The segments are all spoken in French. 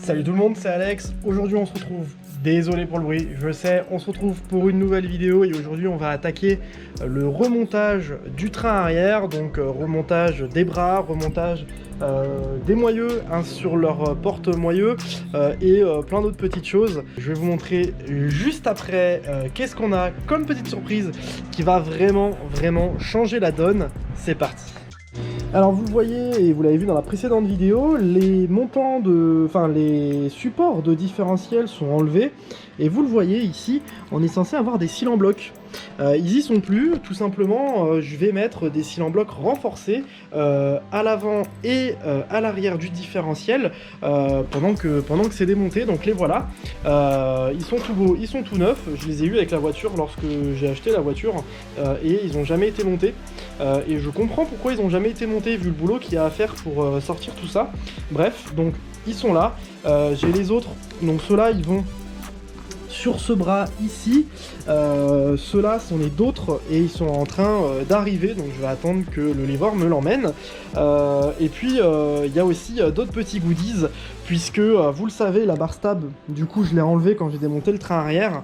Salut tout le monde, c'est Alex. Aujourd'hui on se retrouve, désolé pour le bruit, je sais, on se retrouve pour une nouvelle vidéo et aujourd'hui on va attaquer le remontage du train arrière, donc remontage des bras, remontage des moyeux hein, sur leur porte-moyeux et plein d'autres petites choses. Je vais vous montrer juste après qu'est-ce qu'on a comme petite surprise qui va vraiment changer la donne. C'est parti. Alors vous le voyez et vous l'avez vu dans la précédente vidéo, les montants les supports de différentiel sont enlevés et vous le voyez ici, on est censé avoir des cils en bloc. Ils y sont plus, tout simplement je vais mettre des cils en bloc renforcés à l'avant et à l'arrière du différentiel pendant que c'est démonté, donc les voilà. Ils sont tout beaux, ils sont tout neufs, je les ai eus avec la voiture lorsque j'ai acheté la voiture et ils n'ont jamais été montés et je comprends pourquoi ils n'ont jamais été montés vu le boulot qu'il y a à faire pour sortir tout ça. Bref, donc ils sont là, j'ai les autres, donc ceux-là ils vont sur ce bras ici, ceux-là sont les d'autres et ils sont en train d'arriver, donc je vais attendre que le livreur me l'emmène. Et puis il y a aussi d'autres petits goodies, puisque vous le savez, la barre stab, du coup je l'ai enlevé quand j'ai démonté le train arrière,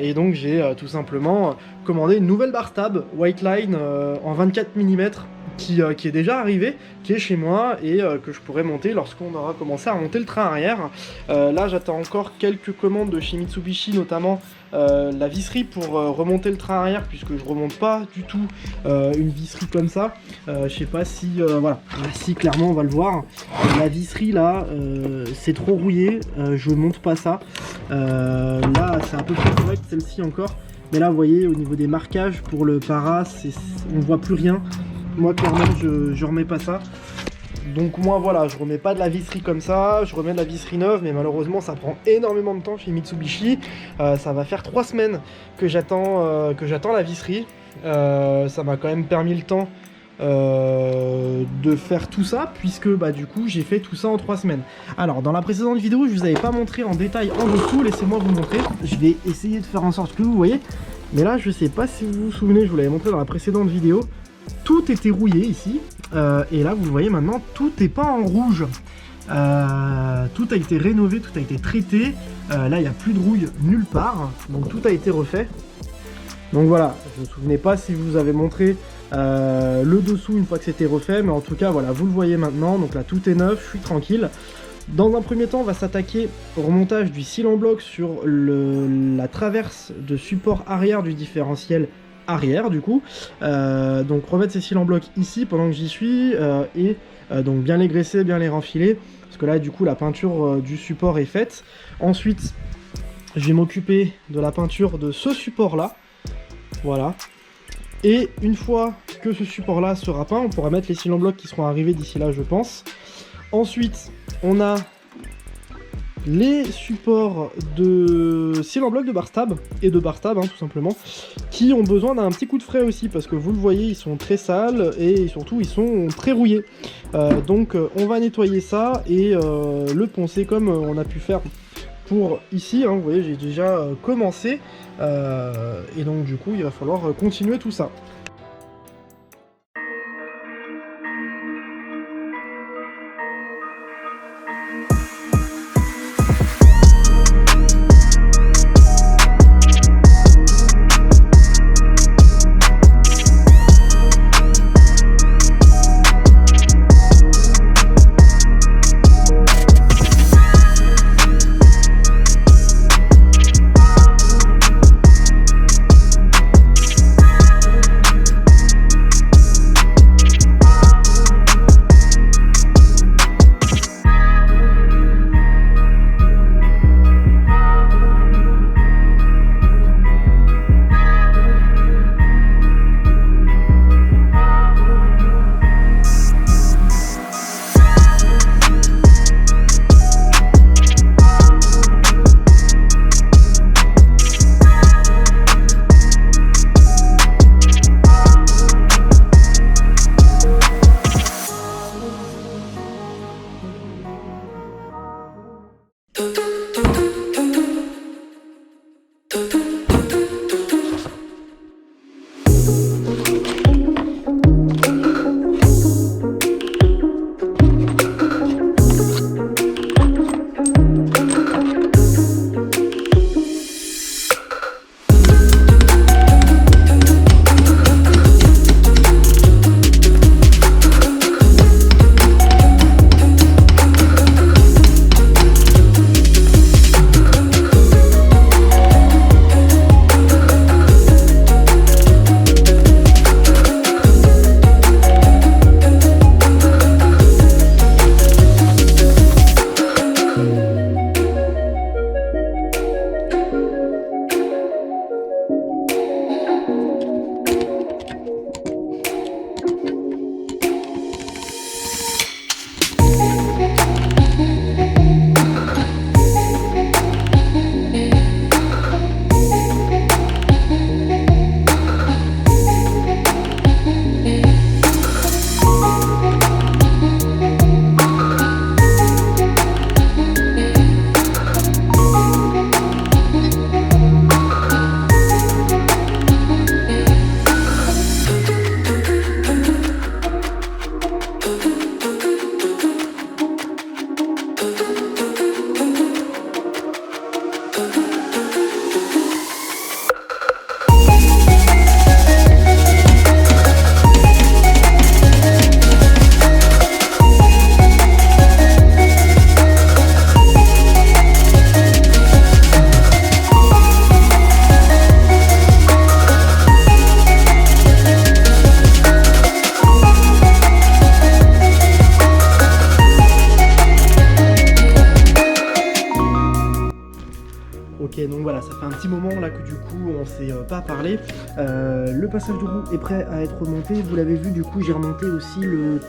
et donc j'ai tout simplement commandé une nouvelle barre stab White Line en 24 mm qui est déjà arrivé, qui est chez moi et que je pourrais monter lorsqu'on aura commencé à monter le train arrière. Là j'attends encore quelques commandes de chez Mitsubishi, notamment la visserie pour remonter le train arrière, puisque je remonte pas du tout une visserie comme ça. Je sais pas si voilà, si clairement on va le voir, la visserie là c'est trop rouillé, je monte pas ça. Là c'est un peu plus correct, celle-ci encore, mais là vous voyez au niveau des marquages pour le para, on voit plus rien. Moi clairement je remets pas ça. Donc moi voilà, je remets pas de la visserie comme ça, je remets de la visserie neuve, mais malheureusement ça prend énormément de temps chez Mitsubishi. Ça va faire 3 semaines que j'attends la visserie. Ça m'a quand même permis le temps de faire tout ça, puisque bah du coup j'ai fait tout ça en 3 semaines. Alors dans la précédente vidéo je vous avais pas montré en détail en dessous, laissez-moi vous montrer. Je vais essayer de faire en sorte que vous voyez, mais là je sais pas si vous vous souvenez, je vous l'avais montré dans la précédente vidéo. Tout était rouillé ici, et là vous le voyez maintenant, tout est peint en rouge. Tout a été rénové, tout a été traité. Là il n'y a plus de rouille nulle part, donc tout a été refait. Donc voilà, je ne me souvenais pas si vous avez montré le dessous une fois que c'était refait, mais en tout cas voilà, vous le voyez maintenant, donc là tout est neuf, je suis tranquille. Dans un premier temps, on va s'attaquer au remontage du cil en bloc sur la traverse de support arrière du différentiel arrière du coup, donc remettre ces cils en bloc ici pendant que j'y suis et donc bien les graisser, bien les renfiler, parce que là du coup la peinture du support est faite. Ensuite je vais m'occuper de la peinture de ce support là, voilà, et une fois que ce support là sera peint, on pourra mettre les cils en bloc qui seront arrivés d'ici là je pense. Ensuite on a les supports de cils en bloc de barre stab et de barre stab hein, tout simplement, qui ont besoin d'un petit coup de frais aussi, parce que vous le voyez ils sont très sales et surtout ils sont très rouillés. Donc on va nettoyer ça et le poncer comme on a pu faire pour ici, hein, vous voyez j'ai déjà commencé et donc du coup il va falloir continuer tout ça. Ok, donc voilà, ça fait un petit moment là que du coup on s'est pas parlé. Le passage de roue est prêt à être remonté. Vous l'avez vu, du coup j'ai remonté aussi le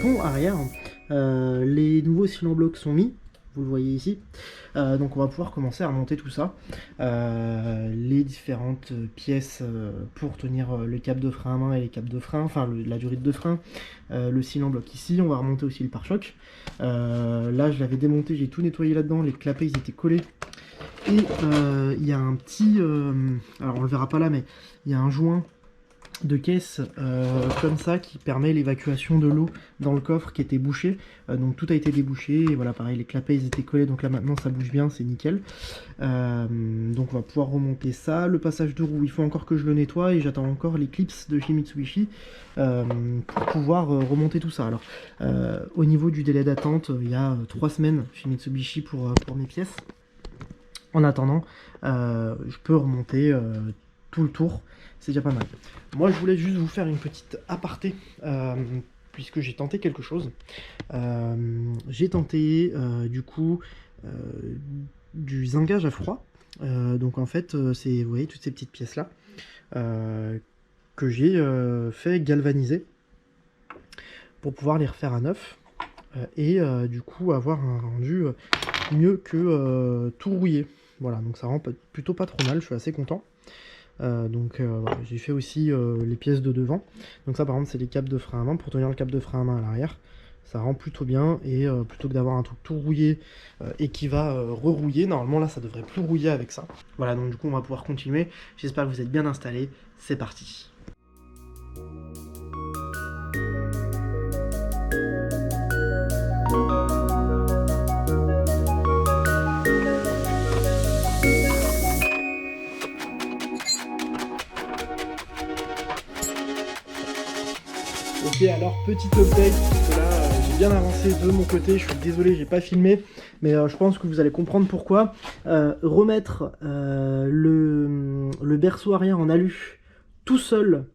pont arrière. Les nouveaux cylindres blocs sont mis, vous le voyez ici. Donc on va pouvoir commencer à remonter tout ça. Les différentes pièces pour tenir le cap de frein à main et les capes de frein, enfin la durite de frein, le cylindre bloc ici. On va remonter aussi le pare-choc. Là je l'avais démonté, j'ai tout nettoyé là-dedans, les clapets ils étaient collés. Et il y a un petit, alors on le verra pas là, mais il y a un joint de caisse comme ça qui permet l'évacuation de l'eau dans le coffre qui était bouché. Donc tout a été débouché, et voilà, pareil, les clapets ils étaient collés, donc là maintenant ça bouge bien, c'est nickel. Donc on va pouvoir remonter ça. Le passage de roue, il faut encore que je le nettoie, et j'attends encore les clips de chez Mitsubishi pour pouvoir remonter tout ça. Alors au niveau du délai d'attente, il y a 3 semaines chez Mitsubishi pour mes pièces. En attendant, je peux remonter tout le tour, c'est déjà pas mal. Moi je voulais juste vous faire une petite aparté, puisque j'ai tenté quelque chose. J'ai tenté du coup du zingage à froid. Donc en fait, c'est, vous voyez, toutes ces petites pièces là que j'ai fait galvaniser pour pouvoir les refaire à neuf et du coup avoir un rendu mieux que tout rouillé. Voilà, donc ça rend plutôt pas trop mal, je suis assez content. Voilà, j'ai fait aussi les pièces de devant. Donc ça par exemple c'est les capes de frein à main, pour tenir le cap de frein à main à l'arrière. Ça rend plutôt bien, et plutôt que d'avoir un truc tout rouillé et qui va rerouiller, normalement là ça devrait plus rouiller avec ça. Voilà, donc du coup on va pouvoir continuer. J'espère que vous êtes bien installés, c'est parti. Ok, alors petit update, parce que là j'ai bien avancé de mon côté, je suis désolé, j'ai pas filmé, mais je pense que vous allez comprendre pourquoi. Remettre le berceau arrière en alu tout seul,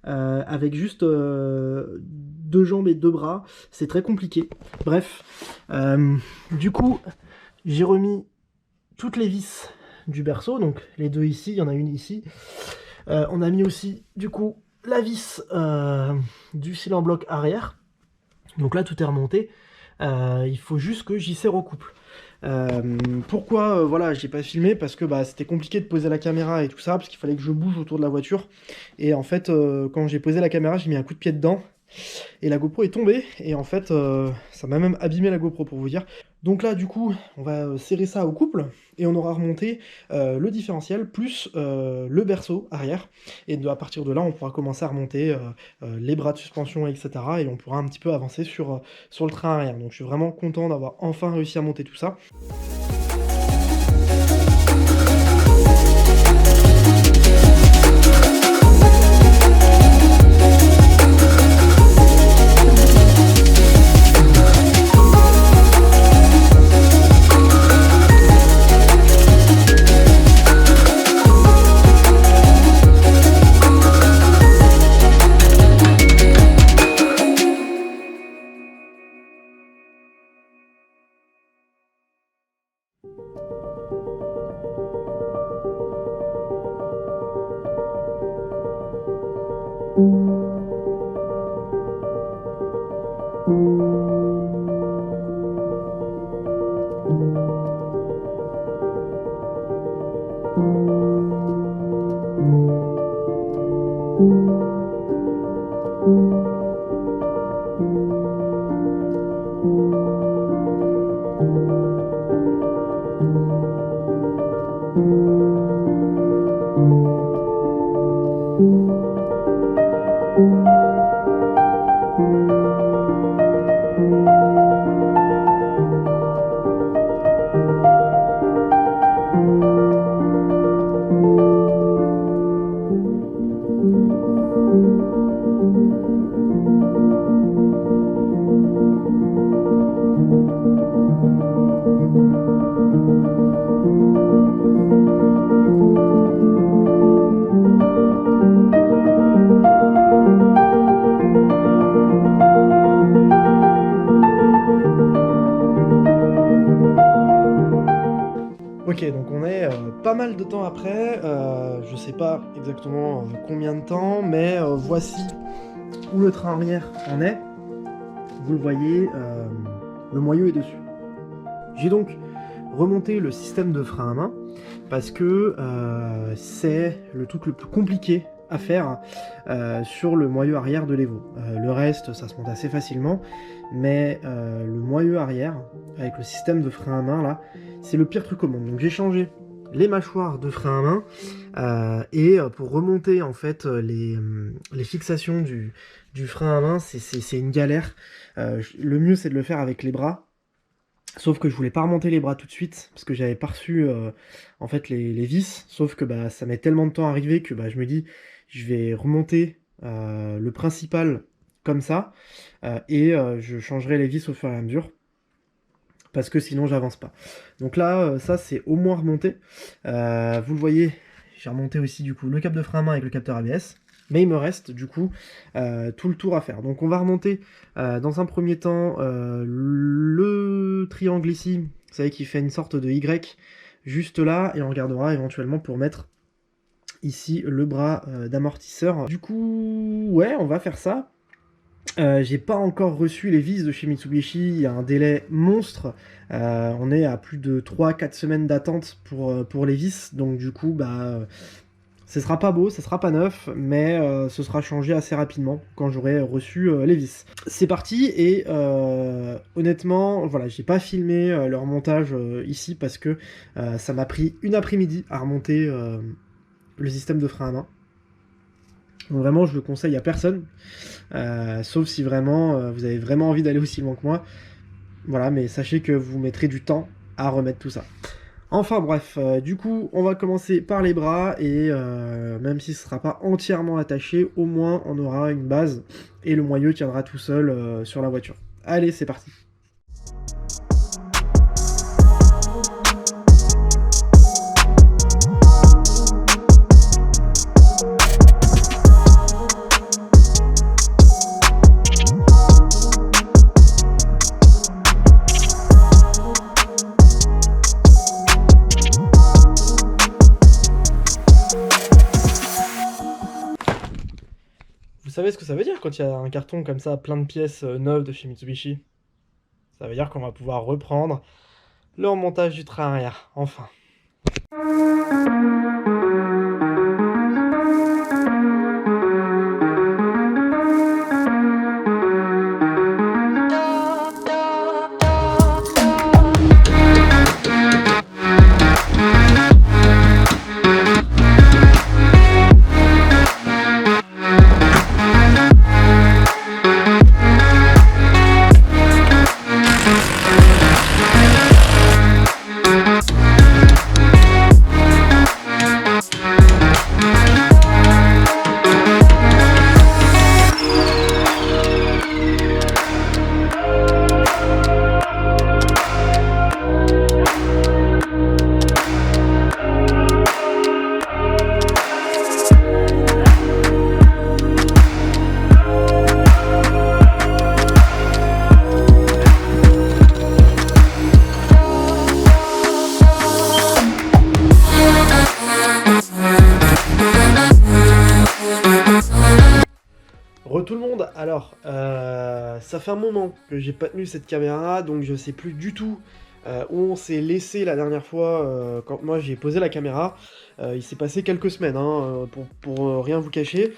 avec juste 2 jambes et 2 bras, c'est très compliqué. Bref, du coup j'ai remis toutes les vis du berceau, donc les 2 ici, il y en a une ici. On a mis aussi du coup la vis du cylindre bloc arrière. Donc là tout est remonté. Il faut juste que j'y serre au couple. Pourquoi voilà, j'ai pas filmé, parce que c'était compliqué de poser la caméra et tout ça, parce qu'il fallait que je bouge autour de la voiture. Et en fait, quand j'ai posé la caméra, j'ai mis un coup de pied dedans. Et la GoPro est tombée, et en fait ça m'a même abîmé la GoPro, pour vous dire. Donc là du coup on va serrer ça au couple, et on aura remonté le différentiel plus le berceau arrière, et à partir de là on pourra commencer à remonter les bras de suspension, etc. Et on pourra un petit peu avancer sur le train arrière. Donc je suis vraiment content d'avoir enfin réussi à monter tout ça. Ok, donc on est pas mal de temps après, je sais pas exactement combien de temps, mais voici où le train arrière en est. Vous le voyez, le moyeu est dessus. J'ai donc remonté le système de frein à main, parce que c'est le truc le plus compliqué à faire sur le moyeu arrière de l'Evo. Le reste, ça se monte assez facilement, mais le moyeu arrière, avec le système de frein à main, là, c'est le pire truc au monde. Donc j'ai changé les mâchoires de frein à main, et pour remonter en fait les fixations du frein à main, c'est une galère. Le mieux, c'est de le faire avec les bras. Sauf que je voulais pas remonter les bras tout de suite, parce que j'avais pas reçu en fait les vis, sauf que bah, ça met tellement de temps à arriver que bah, je me dis, je vais remonter le principal comme ça, et je changerai les vis au fur et à mesure, parce que sinon j'avance pas. Donc là, ça c'est au moins remonté. Vous le voyez, j'ai remonté aussi du coup le cap de frein à main avec le capteur ABS. Mais il me reste du coup tout le tour à faire. Donc on va remonter dans un premier temps le triangle ici, vous savez qui fait une sorte de Y juste là, et on regardera éventuellement pour mettre ici le bras d'amortisseur. Du coup, ouais, on va faire ça. J'ai pas encore reçu les vis de chez Mitsubishi, il y a un délai monstre, on est à plus de 3-4 semaines d'attente pour les vis, donc du coup, bah... ce sera pas beau, ce sera pas neuf, mais ce sera changé assez rapidement quand j'aurai reçu les vis. C'est parti, et honnêtement, voilà, j'ai pas filmé leur montage ici parce que ça m'a pris une après-midi à remonter le système de frein à main. Donc vraiment, je le conseille à personne, sauf si vraiment vous avez vraiment envie d'aller aussi loin que moi. Voilà, mais sachez que vous mettrez du temps à remettre tout ça. Enfin bref, du coup, on va commencer par les bras, et même si ce ne sera pas entièrement attaché, au moins on aura une base, et le moyeu tiendra tout seul sur la voiture. Allez, c'est parti. Vous savez ce que ça veut dire quand il y a un carton comme ça, plein de pièces neuves de chez Mitsubishi? Ça veut dire qu'on va pouvoir reprendre le remontage du train arrière, enfin. Tout le monde, alors ça fait un moment que j'ai pas tenu cette caméra, donc je sais plus du tout où on s'est laissé la dernière fois quand moi j'ai posé la caméra. Il s'est passé quelques semaines, hein, pour rien vous cacher,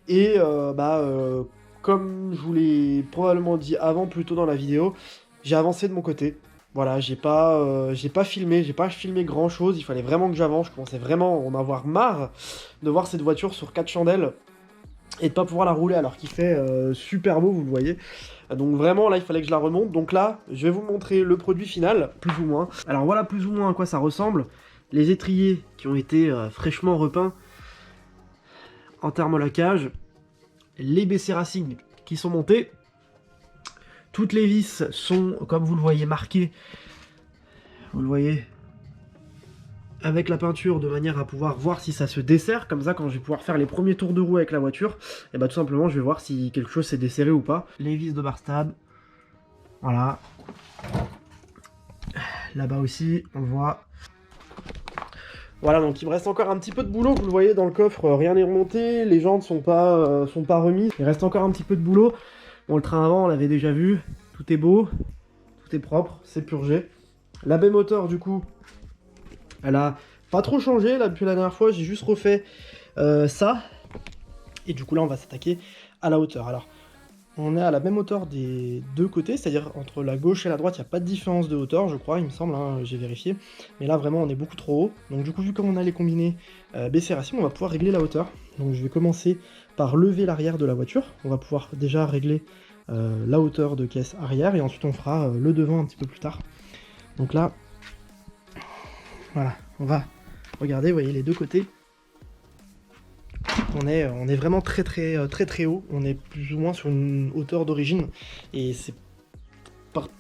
et comme je vous l'ai probablement dit avant, plus tôt dans la vidéo, j'ai avancé de mon côté. Voilà, j'ai pas filmé grand chose, il fallait vraiment que j'avance, je commençais vraiment à en avoir marre de voir cette voiture sur 4 chandelles, et de pas pouvoir la rouler alors qu'il fait super beau, vous le voyez. Donc vraiment là il fallait que je la remonte. Donc là je vais vous montrer le produit final, plus ou moins. Alors voilà plus ou moins à quoi ça ressemble. Les étriers qui ont été fraîchement repeints en thermolacage, les BC Racing qui sont montés. Toutes les vis sont, comme vous le voyez, marquées. Vous le voyez, avec la peinture, de manière à pouvoir voir si ça se dessert. Comme ça, quand je vais pouvoir faire les premiers tours de roue avec la voiture, et bah tout simplement je vais voir si quelque chose s'est desserré ou pas. Les vis de Barstad, voilà. Là-bas aussi, on voit. Voilà, donc il me reste encore un petit peu de boulot, vous le voyez dans le coffre, rien n'est remonté, les jantes sont pas remises, il reste encore un petit peu de boulot. Bon, le train avant, on l'avait déjà vu, tout est beau, tout est propre, c'est purgé. La baie moteur, du coup, elle a pas trop changé, là, depuis la dernière fois, j'ai juste refait ça. Et du coup, là, on va s'attaquer à la hauteur. Alors, on est à la même hauteur des deux côtés, c'est-à-dire entre la gauche et la droite, il n'y a pas de différence de hauteur, je crois, il me semble, hein, j'ai vérifié. Mais là, vraiment, on est beaucoup trop haut. Donc du coup, vu comme on a les combinés baisser racine, on va pouvoir régler la hauteur. Donc je vais commencer par lever l'arrière de la voiture. On va pouvoir déjà régler la hauteur de caisse arrière, et ensuite on fera le devant un petit peu plus tard. Donc là, voilà, on va regarder, vous voyez les deux côtés. On est vraiment très haut, on est plus ou moins sur une hauteur d'origine, et c'est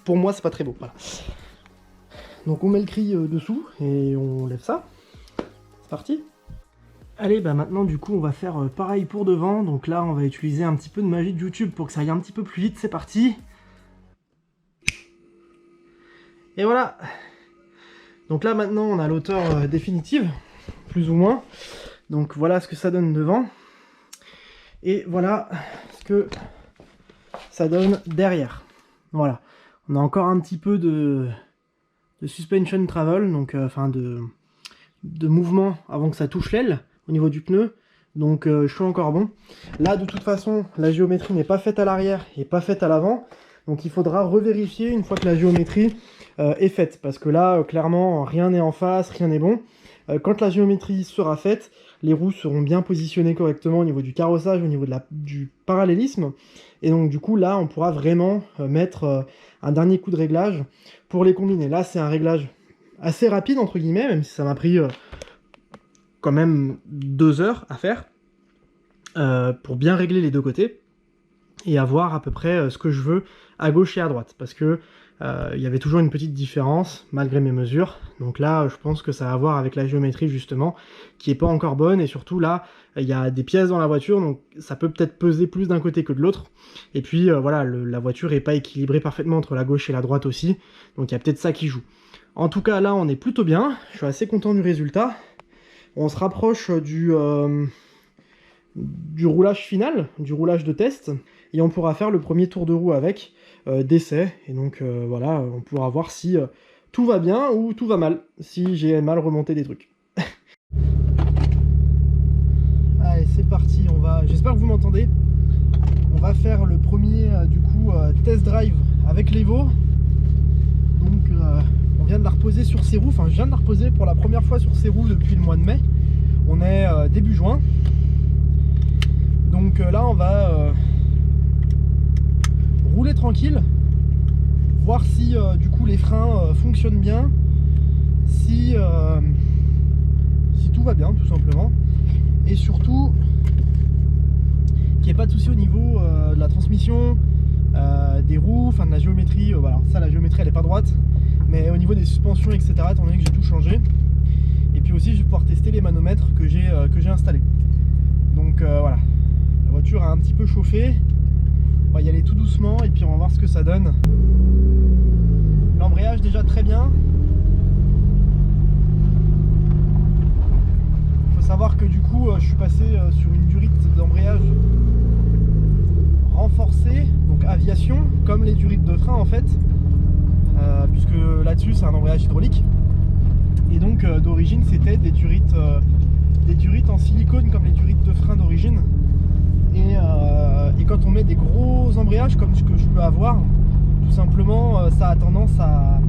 pour moi c'est pas très beau, voilà. Donc on met le cri dessous, et on lève ça, c'est parti. Allez, bah maintenant du coup on va faire pareil pour devant, donc là on va utiliser un petit peu de magie de YouTube pour que ça aille un petit peu plus vite, c'est parti. Et voilà. Donc là maintenant on a l'hauteur définitive, plus ou moins. Donc voilà ce que ça donne devant. Et voilà ce que ça donne derrière. Voilà. On a encore un petit peu de suspension travel, donc enfin de mouvement avant que ça touche l'aile au niveau du pneu. Donc je suis encore bon. Là de toute façon la géométrie n'est pas faite à l'arrière et pas faite à l'avant. Donc il faudra revérifier une fois que la géométrie est faite. Parce que là clairement rien n'est en face, rien n'est bon. Quand la géométrie sera faite, les roues seront bien positionnées correctement au niveau du carrossage, au niveau du parallélisme. Et donc du coup là on pourra vraiment mettre un dernier coup de réglage pour les combiner. Là c'est un réglage assez rapide entre guillemets, même si ça m'a pris quand même 2 heures à faire pour bien régler les deux côtés et avoir à peu près ce que je veux à gauche et à droite, parce que il y avait toujours une petite différence malgré mes mesures. Donc là je pense que ça a à voir avec la géométrie justement qui est pas encore bonne, et surtout là il y a des pièces dans la voiture, donc ça peut peut-être peser plus d'un côté que de l'autre, et puis voilà, la voiture est pas équilibrée parfaitement entre la gauche et la droite aussi, donc il y a peut-être ça qui joue. En tout cas là on est plutôt bien, je suis assez content du résultat. On se rapproche du roulage final, du roulage de test, et on pourra faire le premier tour de roue avec d'essai, et donc voilà, on pourra voir si tout va bien ou tout va mal, si j'ai mal remonté des trucs. Allez, c'est parti, j'espère que vous m'entendez. On va faire le premier du coup test drive avec l'Evo. Donc on vient de la reposer sur ses roues, enfin je viens de la reposer pour la première fois sur ses roues depuis le mois de mai. On est début juin. Donc là on va rouler tranquille, voir si du coup les freins fonctionnent bien, si tout va bien tout simplement, et surtout qu'il n'y ait pas de souci au niveau de la transmission, des roues, enfin de la géométrie. Voilà, ça la géométrie elle est pas droite, mais au niveau des suspensions etc, étant donné que j'ai tout changé. Et puis aussi je vais pouvoir tester les manomètres que j'ai installés. Donc voilà, la voiture a un petit peu chauffé, on va y aller tout doucement et puis on va voir ce que ça donne. L'embrayage déjà très bien. Il faut savoir que du coup je suis passé sur une durite d'embrayage renforcée, donc aviation, comme les durites de frein en fait, puisque là-dessus c'est un embrayage hydraulique. Et donc d'origine c'était des durites en silicone comme les durites de frein d'origine. Et quand on met des gros embrayages comme ce que je peux avoir, tout simplement ça a tendance à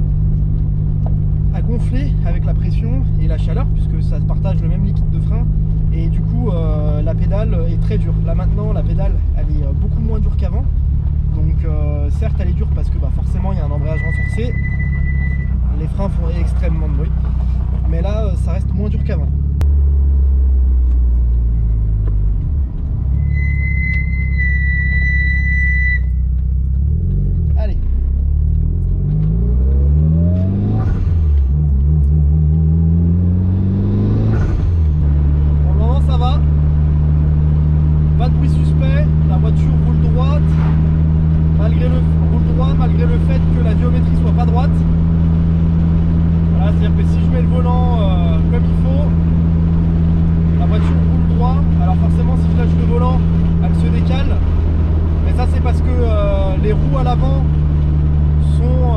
gonfler avec la pression et la chaleur, puisque ça partage le même liquide de frein, et du coup la pédale est très dure. Là maintenant la pédale elle est beaucoup moins dure qu'avant, donc certes elle est dure parce que forcément il y a un embrayage renforcé, les freins font extrêmement de bruit, mais là ça reste moins dur qu'avant. Allez. Pour le moment ça va. Pas de bruit suspect. La voiture roule droite. Malgré le fait que la géométrie soit pas droite. Voilà, c'est-à-dire que si je mets le volant comme il faut. La voiture roule droit. Alors forcément si je lâche le volant, elle se décale. Mais ça c'est parce que les roues à l'avant sont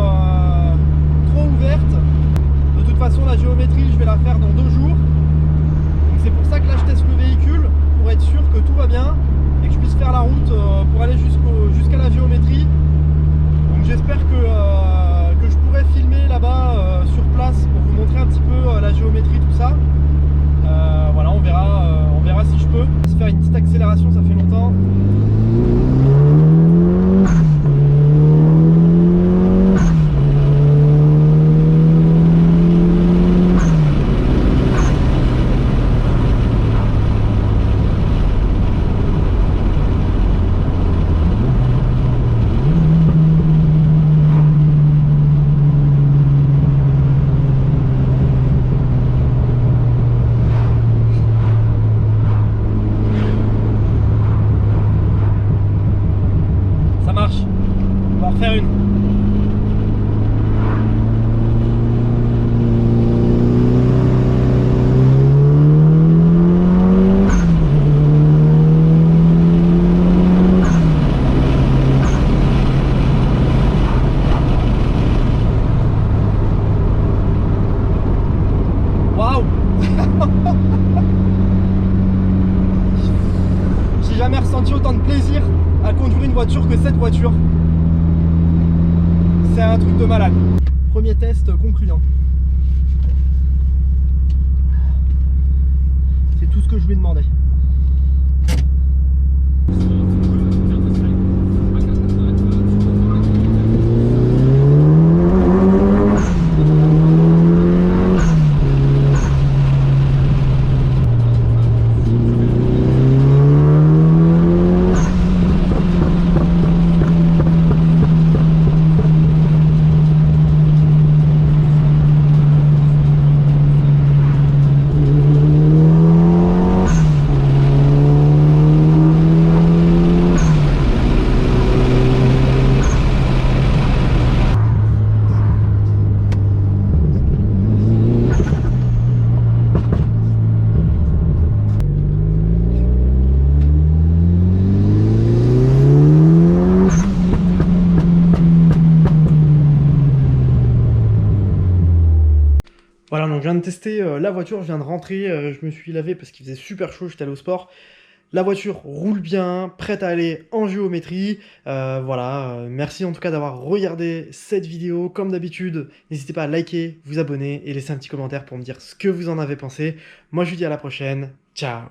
trop ouvertes. De toute façon la géométrie je vais la faire dans 2 jours. Donc c'est pour ça que là je teste le véhicule, pour être sûr que tout va bien et que je puisse faire la route pour aller jusqu'à la géométrie. Donc j'espère que je pourrai filmer là-bas sur place pour vous montrer un petit peu la géométrie, tout ça. Voilà, on verra si je peux. Se faire une petite accélération, ça fait longtemps. On va en refaire une. Waouh. J'ai jamais ressenti autant de plaisir à conduire une voiture que cette voiture. C'est un truc de malade. Premier test concluant. C'est tout ce que je lui demandais. Voilà, donc je viens de tester la voiture, je viens de rentrer, je me suis lavé parce qu'il faisait super chaud, j'étais allé au sport. La voiture roule bien, prête à aller en géométrie. Voilà, merci en tout cas d'avoir regardé cette vidéo. Comme d'habitude, n'hésitez pas à liker, vous abonner et laisser un petit commentaire pour me dire ce que vous en avez pensé. Moi je vous dis à la prochaine, ciao!